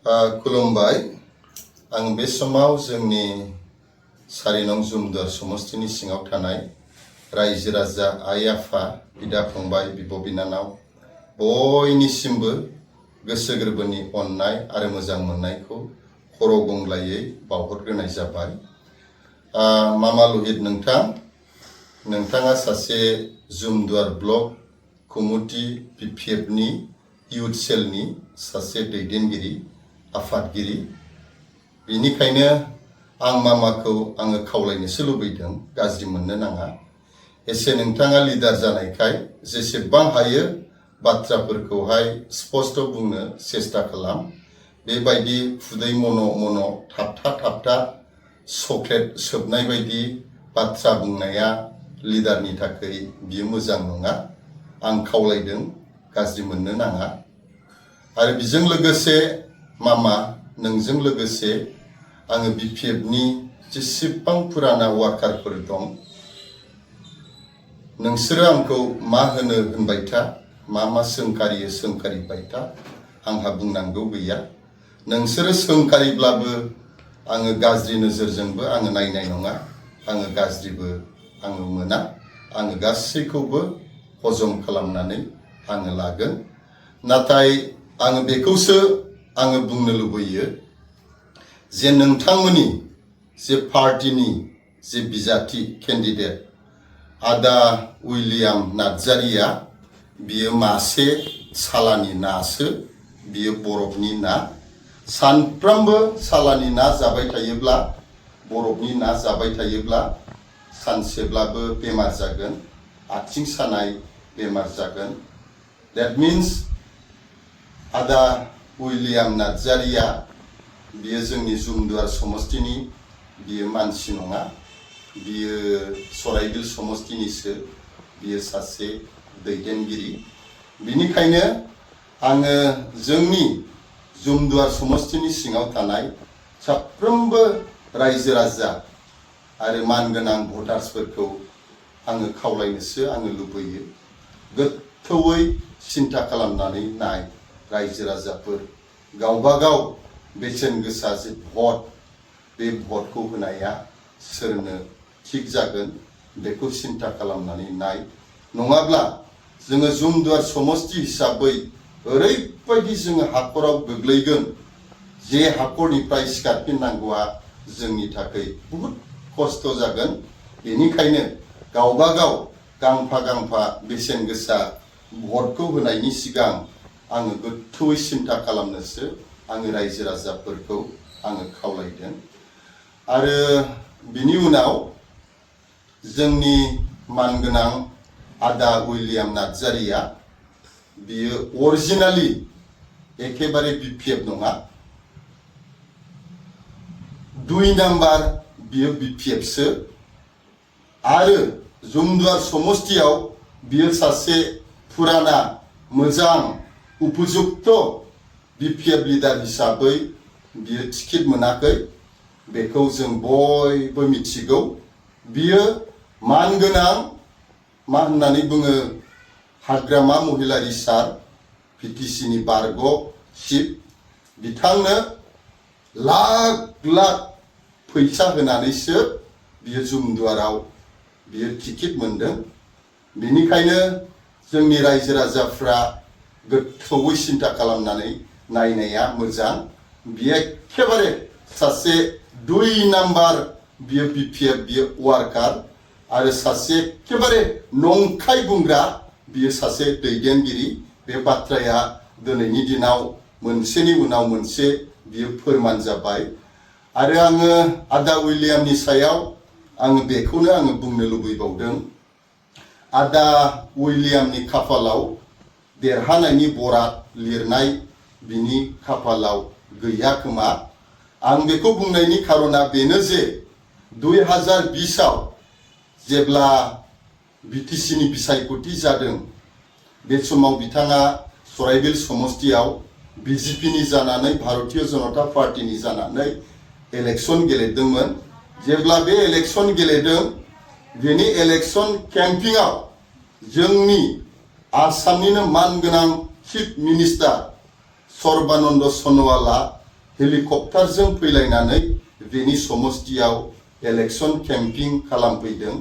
खुलुमबाय आं बे समाव जोंनि सारिनं जुमदुवार समस्तिनि सिङाव थानाय रायजो राजा आइ आफा बिदा फंबाय बिब' बिनानाव बयनिसिमबो गोसो गोरबोनि अननाय आरो मोजां मोननायखौ खर' गंग्लायै बावहरग्रोनाय जाबाय। मामा लहित नोंथाङा सासे जुमदुवार ब्लक कमिटि पिपिएफनि इउथ सेलनि सासे दैदेनगिरि आफादगिरि, बेनिखायनो आं मामाखौ आङो खावलायनोसो लुबैदों, गाज्रि मोननो नाङा। एसे नोंथाङा लिडार जानायखाय जेसेबां हायो बाथ्राफोरखौहाय स्पष्ट बुंनो सेस्था खालाम। बेबायदि खुदै मन' थाबथा चक्लेट सोबनाय बायदि बाथ्रा बुंनाया लिडारनि थाखाय बियो मोजां नङा। आं खावलायदों, गाज्रि मोननो नाङा। आरो बेजों लोगोसे मामा नोंजों लोगोसे आङो बिपिएफनि जेसेबां फुराना वार्कारफोर दं, नोंसोरो आंखौ मा होनो होनबाय था, मा सोंखारिबाय था, आंहा बुंनांगौ गैया। नोंसोरो सोंखारिब्लाबो आङो गाज्रि नोजोरजोंबो आङो नायनाय नङा, आङो गाज्रिबो आङो मोना। आङो गासैखौबो हजम खालामनानै आङो लागोन। नाथाय आङो बेखौसो आङो बुंनो लुबैयो जे नोंथांमोननि जे पार्टीनि जे बिजाथि केन्डिडेट आदा उइलियाम नार्जारिया, बियो मासे सालानि नासो, बियो बरफनि ना। सानफ्रोमबो सालानि ना जाबाय थायोब्ला, बरफनि ना जाबाय थायोब्ला सानसेब्लाबो बेमार जागोन, आथिं सानाय बेमार जागोन। That means आदा उइलियाम नार्जारिया बियो जोंनि जुमदुवार समस्तिनि बियो मानसि नङा, बियो सराइबिल समस्तिनिसो, बियो सासे दैदेनगिरि। बिनिखायनो आङो जोंनि जुमदुवार समस्तिनि सिङाव थानाय साफ्रोमबो रायजो राजा आरो मानगोनां भटार्सफोरखौ आङो खावलायनोसो आङो लुबैयो, गोथौयै सिन्था खालामनानै नाय रायजो राजाफोर, गावबागाव बेसेन गोसा जे भट, बे भटखौ होनाया सोरनो थिग जागोन बेखौ सिन्था खालामनानै नाय। नङाब्ला जोङो जुमदुवार समस्ति हिसाबै ओरैबायदि जोङो हाखराव गोग्लैगोन जे हाखरनिफ्राय सिखारफिननांगौआ जोंनि थाखाय बहुद खस्थ' जागोन। बेनिखायनो गावबागाव गांफा बेसेन गोसा भटखौ होनायनि सिगां आङो गोथौयै सिन्था खालामनोसो आङो रायजो राजाफोरखौ आङो खावलायदों। आरो बिनि उनाव जोंनि मानगोनां आदा उइलियाम नार्जारिया बियो अरिजिनालि एखेबारे बिपिएफ नङा, 2 नाम्बार बियो बिपिएफसो। आरो जुमदुवार समस्तियाव बियो सासे फुराना मोजां उपयुक्त बिपिएफ लिडार हिसाबै बियो टिकेट मोनाखै, बेखौ जों बयबो मिथिगौ। बियो मानगोनां मा होननानै बुङो हाग्रामा महिलारि सार पिटिसिनि बारग' चिफ, बिथांनो लाख फैसा होनानैसो बियो जुमदुवाराव बियो टिकेट मोनदों। बेनिखायनो जोंनि रायजो राजाफ्रा गोथौयै सिन्था खालामनानै नायनाया मोजां। बियो एखेबारे सासे 2 नाम्बार बियो बिपिएफ बियो वार्कार, आरो सासे एखेबारे नंखाय बुंग्रा बियो सासे दैदेनगिरि। बे बाथ्राया दिनैनि दिनाव मोनसेनि उनाव मोनसे बियो फोरमान जाबाय। आरो आङो आदा उइलियामनि सायाव आङो बेखौनो आङो बुंनो लुबैबावदों, आदा उइलियामनि खाफालाव देरहानायनि बराद लिरनाय बिनि खाफालाव गैया खोमा। आं बेखौ बुंनायनि खारना बेनो जे 2020आव जेब्ला बिटिसिनि बिसायख'थि जादों, बे समाव बिथाङा सराइबिल समस्तियाव बिजेपिनि जानानै, भारतीय जनता पार्टीनि जानानै इलेक्शन गेलेदोंमोन। जेब्ला बे इलेक्शन गेलेदों, बेनि इलेक्शन केम्पिंआव जोंनि आसामनिनो मानगोनां चिफ मिनिस्टार सर्बानन्द सन'वाला हेलिकप्टारजों फैलायनानै बेनि समस्तियाव इलेक्शन केम्पिं खालामफैदों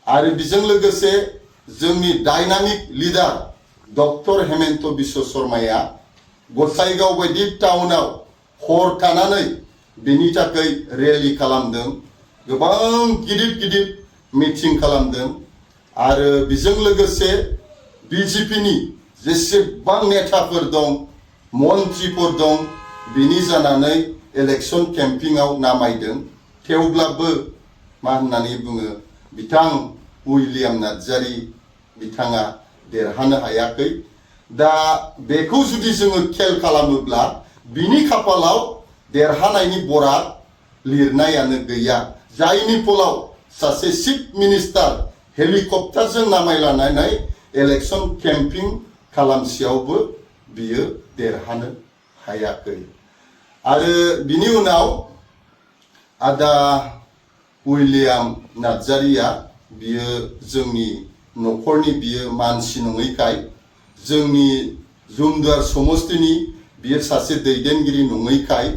आरो बेजों लोगोसे जोंनि dynamic leader doctor Himanta Biswa शर्माया गसाइगाव बायदि टाउनाव हर थानानै बेनि थाखाय रेलि खालामदों गोबां गिदिर मिटिं खालामदों आरो बेजों लोगोसे बीजेपीनि जेसेबां नेताफोर दं मन्त्रिफोर दं बिनि जानानै इलेक्शन केम्पिंआव नामायदों थेवब्लाबो मा होननानै बुङो बिथां उइलियाम नार्जारी बिथाङा देरहानो हायाखै दा बेखौ जुदि जोङो खेल खालामोब्ला बिनि खाफालाव देरहानायनि बराद लिरनायानो गैया जायनि फलाव सासे चिफ मिनिस्टार हेलिकप्टारजों नामायलानानै इलेक्शन केम्पिं खालामसेयावबो बियो देरहानो हायाखै आरो बिनि उनाव आदा उइलियाम नार्जारीया बियो जोंनि नखरनि बियो मानसि नङैखाय जोंनि जुमदुवार समस्तिनि बियो सासे दैदेनगिरि नङैखाय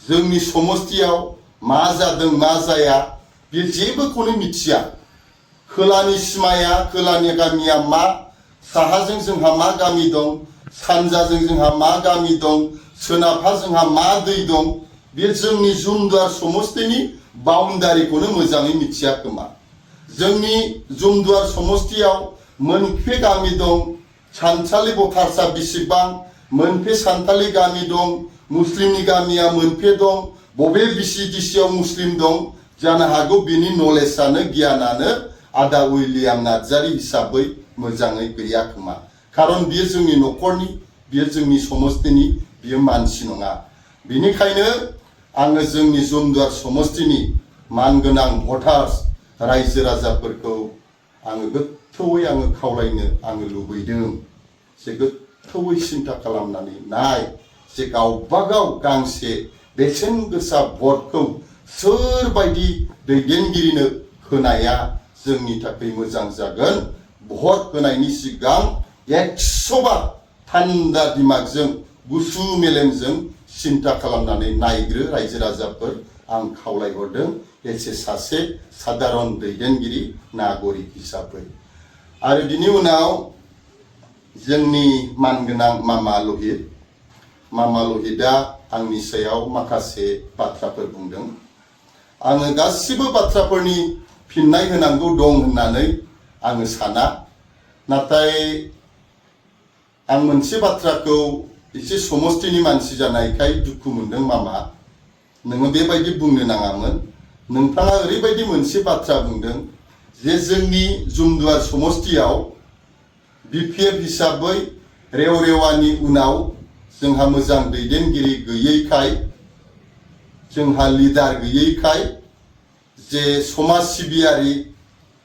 जोंनि समस्तियाव मा जादों मा जाया बे जेबोखौनो मिथिया खोलानि सिमाया खोलानि गामिया मा साहाजों जोंहा मा गामि दं सानजाजों जोंहा मा गामि दं सोनाबहा जोंहा मा दै दं बे जोंनि जुमदुवार समस्तिनि बाउन्डारिखौनो मोजाङै मिथिया खोमा जोंनि जुमदुवार समस्तियाव मोनबे गामि दं सानथालि भटार्सआ बेसेबां मोनबे सानथालि गामि दं मुस्लिमनि गामिया मोनबे दं बबे बिसिडिसियाव मुस्लिम दं जानो हागौ बिनि नलेजआनो गियानानो आदा उइलियाम नार्जारी हिसाबै मोजाङै गैया खोमा खारन बियो जोंनि नखरनि बियो जोंनि समस्तिनि बियो मानसि नङा बिनिखायनो आङो जोंनि जुमदुवार समस्तिनि मानगोनां भटार्स रायजो राजाफोरखौ आङो गोथौयै आङो खावलायनो आङो लुबैदों जे गोथौयै सिन्था खालामनानै नाय जे गावबागाव गांसे बेसेन गोसा भटखौ सोरबायदि दैदेनगिरिनो होनाया जोंनि थाखाय मोजां जागोन भट होनायनि सिगां 100 बार थान्दा दिमागजों गुसु मेलेमजों सिन्था खालामनानै नायग्रो रायजो राजाफोर आं खावलायहरदों एसे सासे साधारन दैदेनगिरि नागरिक हिसाबै आरो बिनि उनाव जोंनि मानगोनां मामा लहितआ आंनि सायाव माखासे बाथ्राफोर बुंदों आङो गासिबो बाथ्राफोरनि फिननाय होनांगौ दं होननानै आङो साना नाथाय आं मोनसे बाथ्राखौ एसे समस्तिनि मानसि जानायखाय दुखु मोनदों मामा नोङो बेबायदि बुंनो नाङामोन नोंथाङा ओरैबायदि मोनसे बाथ्रा बुंदों जे जोंनि जुमदुवार समस्तियाव बिपिएफ हिसाबै रेवरेवानि उनाव जोंहा मोजां दैदेनगिरि गैयैखाय जोंहा लिडार गैयैखाय जे समाज सिबियारि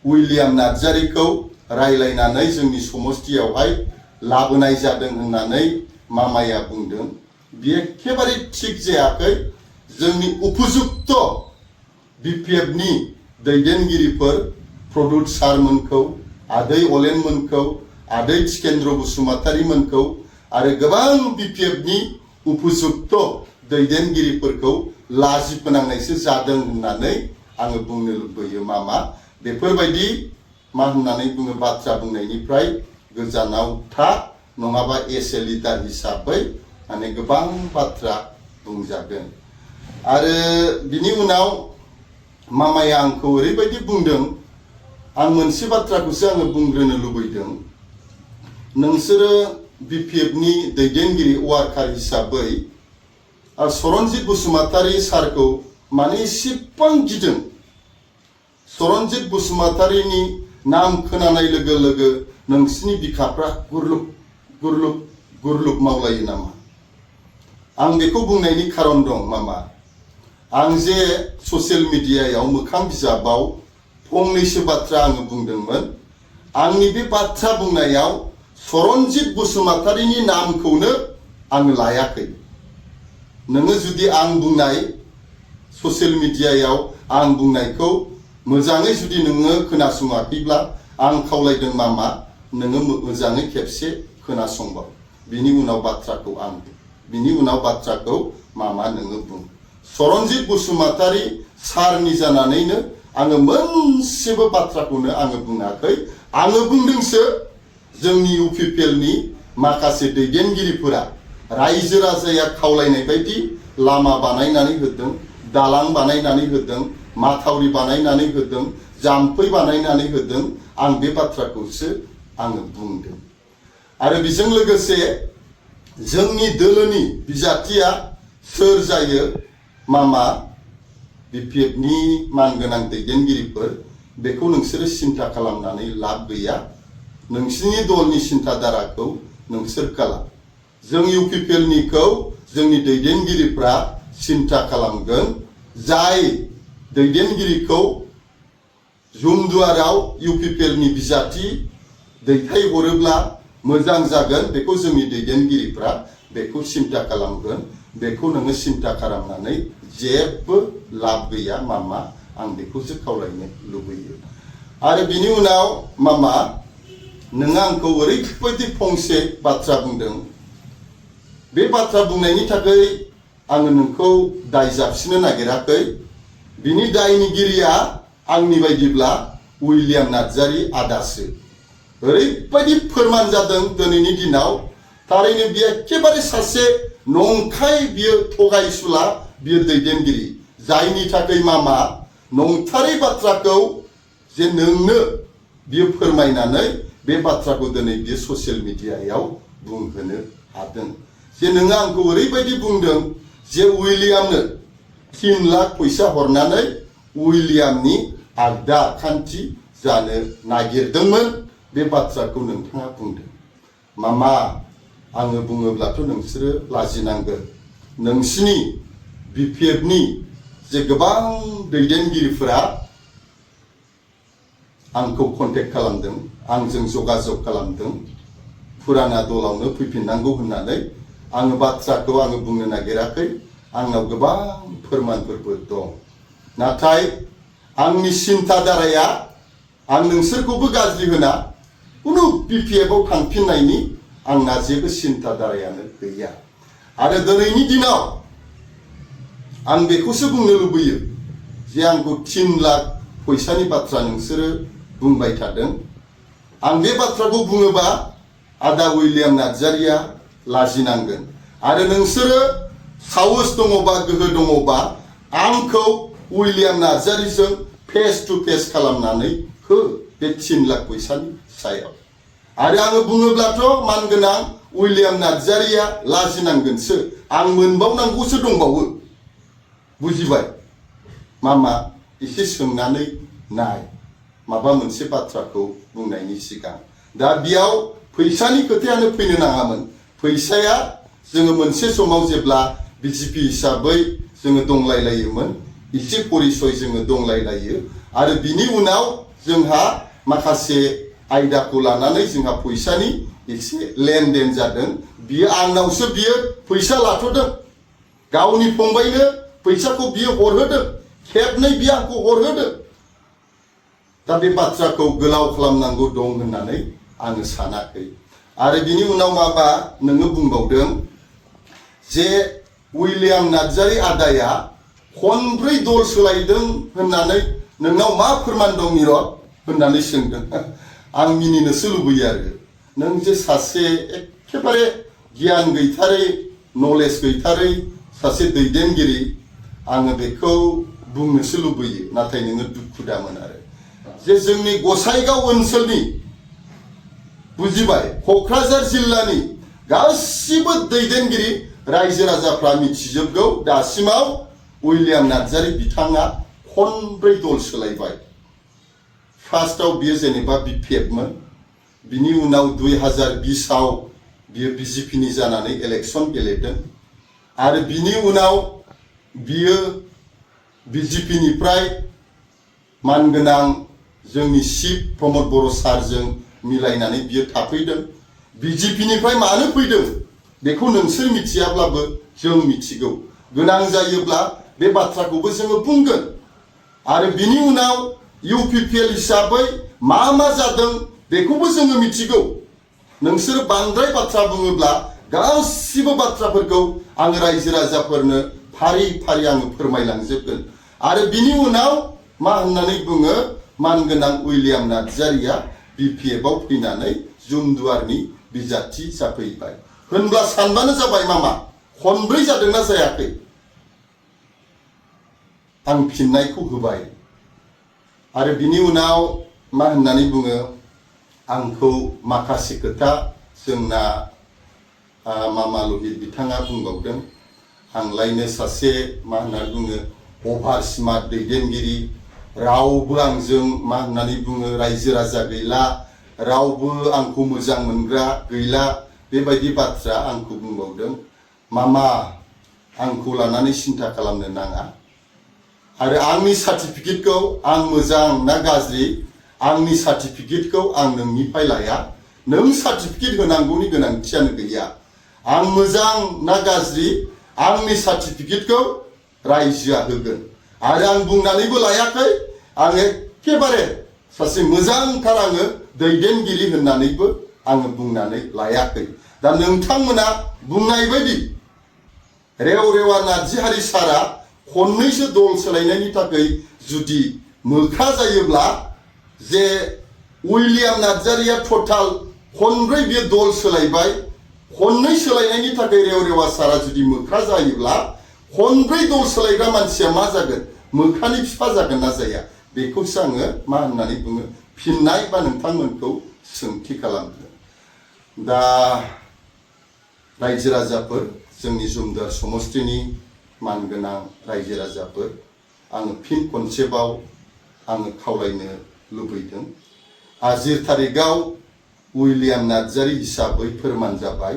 उइलियाम नार्जारीखौ रायलायनानै जोंनि समस्तियावहाय लाबोनाय जादों होननानै मामाया बुंदों बियो एखेबारे थिग जायाखै जोंनि उपयुक्त बिपिएफनि दैदेनगिरिफोर प्रदुत सारमोनखौ आदै अलेनमोनखौ आदै थिकेन्द्र बसुमतारीमोनखौ आरो गोबां बिपिएफनि उपयुक्त दैदेनगिरिफोरखौ लाजि फोनांनायसो जादों होननानै आङो बुंनो लुबैयो मामा बेफोरबायदि मा होननानै बुङो बाथ्रा बुंनायनिफ्राय गोजानाव था नङाबा एसे लिडार हिसाबै माने गोबां बाथ्रा बुंजागोन आरो बिनि उनाव मामाया आंखौ ओरैबायदि बुंदों आं मोनसे बाथ्राखौसो आङो बुंग्रोनो लुबैदों नोंसोरो बिपिएफनि दैदेनगिरि वार्कार हिसाबै सरनजित बसुमतारी सारखौ माने एसेबां गिदों सरनजित बसुमतारीनि नाम खोनानाय लोगो लोगो नोंसिनि बिखाफ्रा गुरलुब मावलायो नामा आं बेखौ बुंनायनि खारन दं मामा आं जे ससियेल मिडियायाव मोखां बिजाबाव फंनैसो बाथ्रा आङो बुंदोंमोन आंनि बे बाथ्रा बुंनायाव सरनजित बसुमतारीनि नामखौनो आं लायाखै नोङो जुदि आं बुंनाय ससियेल मिडियायाव आं बुंनायखौ मोजाङै जुदि नोङो खोनासङाखैब्ला आं खावलायदों मामा नोङो मोजाङै खेबसे खोनासंबाव बिनि उनाव बाथ्राखौ आं बिनि उनाव बाथ्राखौ मामा नोङो बुं। सरनजित बसुमतारी सारनि जानानैनो आङो मोनसेबो बाथ्राखौनो आङो बुङाखै। आङो बुंदोंसो जोंनि UPPLनि माखासे दैदेनगिरिफोरा रायजो राजाया खावलायनाय बायदि लामा बानायनानै होदों, दालां बानायनानै होदों, माथावरि बानायनानै होदों, जाम्फै बानायनानै होदों। आं बे बाथ्राखौसो आङो बुंदों। आरो बेजों लोगोसे जोंनि दोलोनि बिजाथिया सोर जायो मामा BPFनि मानगोनां दैदेनगिरिफोर बेखौ नोंसोरो सिन्था खालामनानै लाब गैया। नोंसिनि दलनि सिन्थाधाराखौ नोंसोर खालाम। जों UPPLनिखौ जोंनि दैदेनगिरिफ्रा सिन्था खालामगोन। जाय दैदेनगिरिखौ जुमदुवाराव UPPLनि बिजाथि दैथायहरोब्ला मोजां जागोन बेखौ जोंनि दैदेनगिरिफ्रा बेखौ सिन्था खालामगोन। बेखौ नोङो सिन्था खालामनानै जेबो लाब गैया मामा। आं बेखौसो खावलायनो लुबैयो। आरो बिनि उनाव मामा नोङो आंखौ ओरैबायदि फंसे बाथ्रा बुंदों। बे बाथ्रा बुंनायनि थाखाय आङो नोंखौ दाय जाबसिनो नागिराखै। बिनि दायनिगिरिया आंनि बायदिब्ला उइलियाम नार्जारी आदासो। ओरैबायदि फोरमान जादों दिनैनि दिनाव थारैनो बियो एखेबारे सासे नंखाय बियो थगायसुला बियो दैदेनगिरि। जायनि थाखाय मामा नंथारै बाथ्राखौ जे नोंनो बियो फोरमायनानै बे बाथ्राखौ दिनै बियो ससियेल मिडियायाव बुंहोनो हादों। जे नोङो आंखौ ओरैबायदि बुंदों जे उइलियामनो 3 लाख फैसा हरनानै उइलियामनि आगदा आखान्थि जानो नागिरदोंमोन। बे बाथ्राखौ नोंथाङा बुंदों। मामा आङो बुङोब्लाथ' नोंसोरो लाजिनांगोन। नोंसिनि BPFनि जे गोबां दैदेनगिरिफोरा आंखौ कन्टेक्ट खालामदों, आंजों जगाजग खालामदों फुराना दलावनो फैफिननांगौ होननानै। आङो बाथ्राखौ आङो बुंनो नागिराखै। आंनाव गोबां फोरमानफोरबो दं। नाथाय आंनि सिन्थाधाराया आं नोंसोरखौबो गाज्रि होना कुनु BPFआव थांफिननायनि आंना जेबो सिन्थाधारायानो गैया। आरो दिनैनि दिनाव आं बेखौसो बुंनो लुबैयो जे आंखौ 3 लाख फैसानि बाथ्रा नोंसोरो बुंबाय थादों। आं बे बाथ्राखौ बुङोबा आदा उइलियाम नार्जारीया लाजिनांगोन। आरो नोंसोरो साहस दङबा गोहो दङबा आंखौ उइलियाम नार्जारीजों फेस टु फेस खालामनानै हो बे 3 लाख फैसानि सायाव। आरो आङो बुङोब्लाथ' मानगोनां उइलियाम नार्जारीया लाजिनांगोनसो। आं मोनबावनांगौसो दंबावो। बुजिबाय मामा एसे सोंनानै नाय माबा मोनसे बाथ्राखौ बुंनायनि सिगां। दा बेयाव फैसानि खोथायानो फैनो नाङामोन। फैसाया जोङो मोनसे समाव जेब्ला BJP हिसाबै जोङो दंलायलायोमोन एसे परिचय जोङो दंलायलायो। आरो बिनि उनाव जोंहा माखासे आयदाखौ लानानै जोंहा फैसानि एसे लेनदेन जादों। बियो आंनावसो बियो फैसा लाथ'दों। गावनि फंबायनो फैसाखौ बियो हरहोदों। खेबनै बियो आंखौ हरहोदों। दा बे बाथ्राखौ गोलाव खालामनांगौ दं होननानै आङो सानाखै। आरो बिनि उनाव माबा नोङो बुंबावदों जे उइलियाम नार्जारी आदाया खनब्रै दल सोलायदों होननानै नोंनाव मा फोरमान दं निरद होननानै सोंदों। आं मिनिनोसो लुबैयो आरो नों जे सासे एखेबारे गियान गैथारै नलेज गैथारै सासे दैदेनगिरि आङो बेखौ बुंनोसो लुबैयो। नाथाय नोङो दुखु दामोन आरो जे जोंनि गसाइगाव ओनसोलनि बुजिबाय क'क्राझार जिल्लानि गासिबो दैदेनगिरि रायजो राजाफ्रा मिथिजोबगौ दासिमाव उइलियाम नार्जारी बिथाङा खनब्रै दल सोलायबाय। फार्स्टआव बियो जेनेबा BPFमोन। बिनि उनाव 2020आव बियो BJPनि जानानै इलेक्सन गेलेदों। आरो बिनि उनाव बियो BJPनिफ्राय मानगोनां जोंनि चिफ प्रमद बर' सारजों मिलायनानै बियो थाफैदों। BJPनिफ्राय मानो फैदों बेखौ नोंसोर मिथियाब्लाबो जों मिथिगौ। गोनां जायोब्ला बे बाथ्राखौबो जोङो बुंगोन। आरो बिनि उनाव UPPL हिसाबै मा जादों बेखौबो जोङो मिथिगौ। नोंसोर बांद्राय बाथ्रा बुङोब्ला गासिबो बाथ्राफोरखौ आं रायजो राजाफोरनो फारि फारि आङो फोरमायलांजोबगोन आरो बिनि उनाव मा होननानै बुङो मानगोनां उइलियाम नार्जारिया BPF आव फैनानै जुमदुवारनि बिजाथि जाफैबाय होनब्ला सानबानो जाबाय मामा खनब्रै जादोंना जायाखै आं फिननायखौ होबाय आरो बिनि उनाव मा होननानै बुङो आंखौ माखासे खोथा जोंना मामा लहित बिथाङा बुंबावदों आंलायनो सासे मा होनना बुङो अभार स्मार्ट दैदेनगिरि रावबो आंजों मा होननानै बुङो रायजो राजा गैला रावबो आंखौ मोजां मोनग्रा गैला बेबायदि बाथ्रा आंखौ बुंबावदों मामा आंखौ लानानै सिन्था खालामनो नाङा आरो आंनि सार्टिफिकेटखौ आं मोजां ना गाज्रि आंनि सार्टिफिकेटखौ आं नोंनिफ्राय लाया नों सार्टिफिकेट होनांगौनि गोनांथियानो गैया आं मोजां ना गाज्रि आंनि सार्टिफिकेटखौ रायजोआ होगोन आरो आं बुंनानैबो लायाखै आं एखेबारे सासे मोजांथार आङो दैदेनगिरि होननानैबो आङो बुंनानै लायाखै दा नोंथांमोना बुंनाय बायदि रेवरेवा नार्जारि सारा खननैसो दल सोलायनायनि थाखाय जुदि मोख्रा जायोब्ला जे उइलियाम नार्जारिया टोटाल खनब्रै बियो दल सोलायबाय खननै सोलायनायनि थाखाय रेवरेवा सारा जुदि मोख्रा जायोब्ला खनब्रै दल सोलायग्रा मानसिया मा जागोन मोख्रानि बिफा जागोन ना जाया बेखौसो आङो मा होननानै बुङो फिननाय बा नोंथांमोनखौ सोंथि खालामदों दा रायजो राजाफोर जोंनि जुमदुवार समस्तिनि मानगोनां रायजो राजाफोर आङो फिन खनसेबाव आङो खावलायनो लुबैदों आजिर थारिखआव उइलियाम नार्जारि हिसाबै फोरमान जाबाय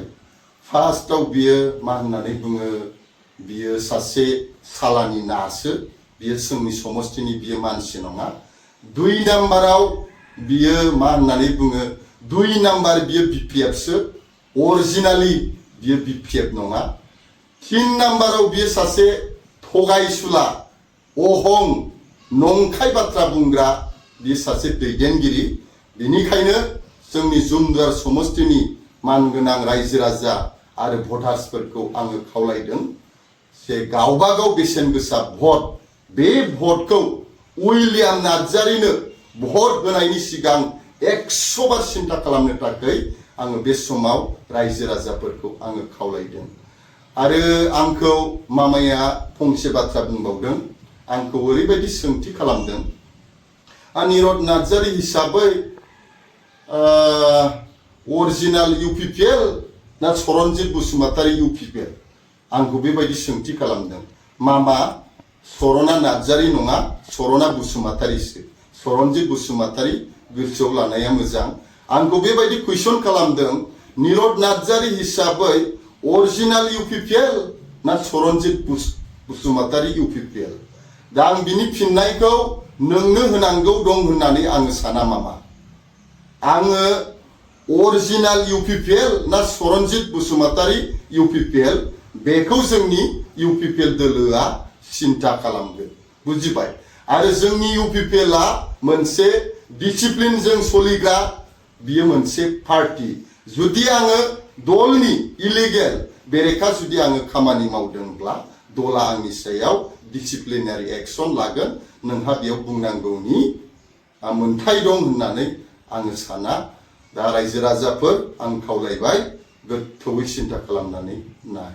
फार्स्टआव बियो मा होननानै बुङो बियो सासे सालानि नासो बियो जोंनि समस्तिनि बियो मानसि नङा 2 नाम्बाराव बियो मा होननानै बुङो 2 नाम्बार बियो BPF सो अरिजिनाली बियो BPF नङा 3 नाम्बाराव बियो सासे थगायसुला अहं नंखाय बाथ्रा बुंग्रा बियो सासे दैदेनगिरि बेनिखायनो जोंनि जुमदुवार समस्तिनि मानगोनां रायजो राजा आरो भटार्सफोरखौ आङो खावलायदों जे गावबागाव बेसेन गोसा भट बे भटखौ उइलियाम नार्जारिनो भट होनायनि सिगां 100 बार सिन्था खालामनो थाखाय आङो बे समाव रायजो राजाफोरखौ आङो खावलायदों आरो आंखौ मामाया फंसे बाथ्रा बुंबावदों आंखौ ओरैबायदि सोंथि खालामदों अनिरुद्ध नार्जारि हिसाबै अरिजिनाल UPPL ना चरणजित बसुमतारी UPPL आंखौ बेबायदि सोंथि खालामदों मामा चरणा नार्जारि नङा चरणा बसुमतारीसो चरणजित बसुमतारी गोसोआव लानाया मोजां आंखौ बेबायदि कुइसन खालामदों निरद नार्जारि हिसाबै अरिजिनाल UPPL ना चरणजित बसुमतारी UPPL दा आं बिनि फिननायखौ नोंनो होनांगौ दं होननानै आङो साना मामा आङो अरिजिनाल UPPL ना चरणजित बसुमतारी UPPL बेखौ जोंनि UPPL दोलोआ सिन्था खालामगोन बुजिबाय आरो जोंनि UPPL आ मोनसे डिसिप्लिनजों सोलिग्रा बियो मोनसे पार्टी जुदि आङो दलनि इलिगेल बेरेखा जुदि आङो खामानि मावदोंब्ला दला आंनि सायाव डिसिप्लिनारि एक्शन लागोन नोंहा बेयाव बुंनांगौनि मोन्थाय दं होननानै आङो साना दा रायजो राजाफोर आं खावलायबाय गोथौयै सिन्था खालामनानै नाय